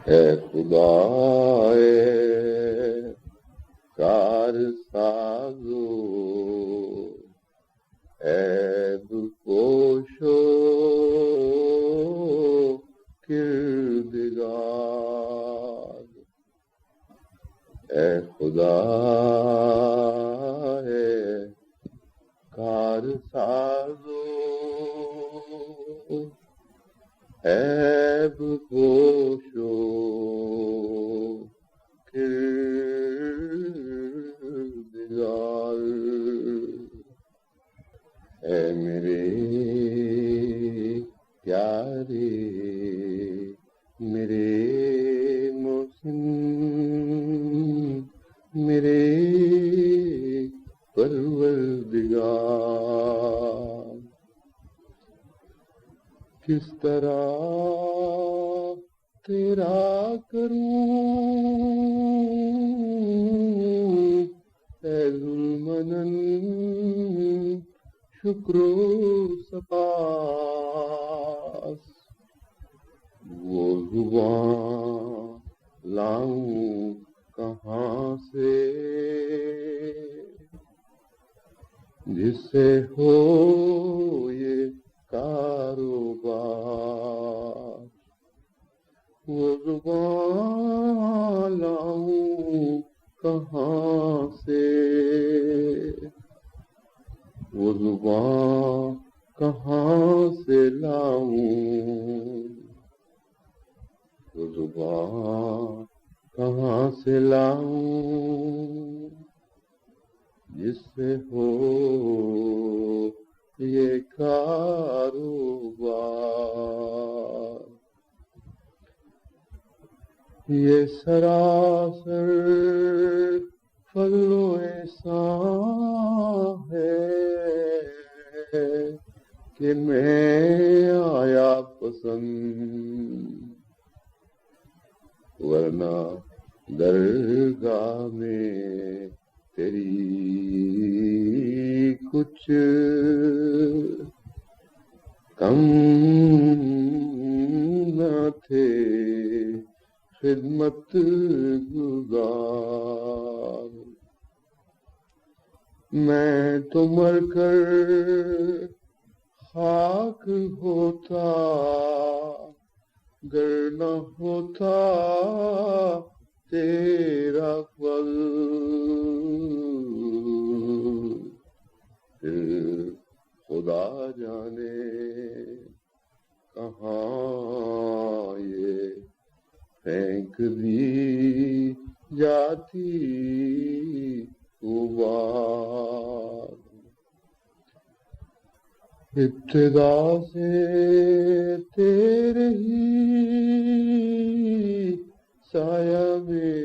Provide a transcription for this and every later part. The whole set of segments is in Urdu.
اے خدائے کار سازو عیب پوشو کردگار، اے خدائے کار سازو عیب پوشو کردگار، اے میرے پیارے میرے محسن میرے پروردگار، کس طرح تیرا کروں اے ذوالمنن شکر و سپاس، وہ زبان لاؤں کہاں سے جس سے ہو یہ کاروبار، وہ زبان لاؤں کہاں سے، وہ زبان کہاں سے لاؤں، وہ زبان کہاں سے لاؤں جس سے ہو یہ کاروبار، یہ سراسر فضل و احسان ہے کہ میں آیا پسند، ورنہ درگاہ میں تیری کچھ کم نہ تھے خدمت گزار، میں تو مر کر خاک ہوتا گر نہ ہوتا تیرا فضل، پھر خدا جانے کہاں یہ پھینک دی جاتی غبار، ابتدا سے تیرے ہی سایہ میں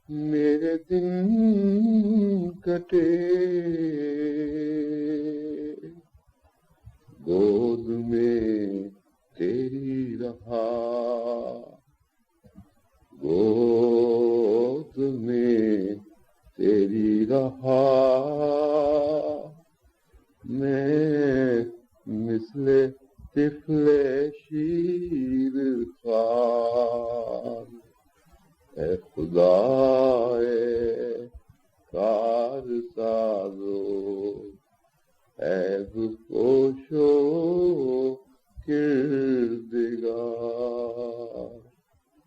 میرے دن کٹے، گود میں تیری رہا گود میں تیری رہا، میں مثل طفل شیر خوار، اے خدا